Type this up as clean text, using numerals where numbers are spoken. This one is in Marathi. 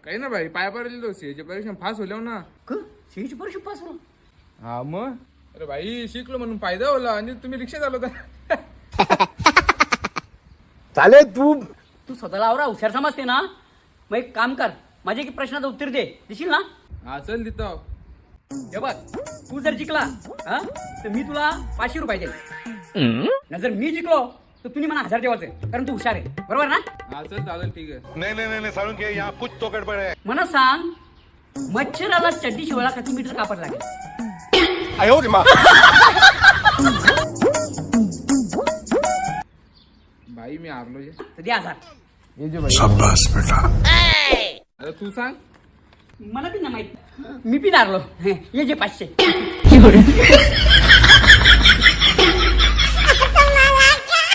काही ना भाई पाय पडलेलो सीएची परीक्षा पास होल्या ना. सीईची परीक्षा पास हो. हा मग अरे भाई शिकलो म्हणून फायदा होला आणि तुम्ही रिक्षा चालवता. चाले तू तू स्वतःला आवरा हुशार समजते ना. मग एक काम कर, माझ्या एक प्रश्नाचं उत्तर दे, देशील ना? हा चल देतो. हे बघ, तू जर जिंकला हा तर मी तुला 500 रुपये देईल. जर मी जिंकलो तर तुम्ही मला 1000 देवायचे, कारण तू हुशार आहे, बरोबर ना? हा चल चालेल ठीक आहे. नहीं सारुण के यहाँ कुछ तो गड़बड़ है. मला सांग, मच्छराला चड्डी शिवायला किती मीटर कापड लागेल? भाई मी हारलो जे. तर दे 1000. ये जे भाई. शाबाश बेटा. अरे तू सांग. मला बी ना माहित, मी बी हारलो. ये जे 500.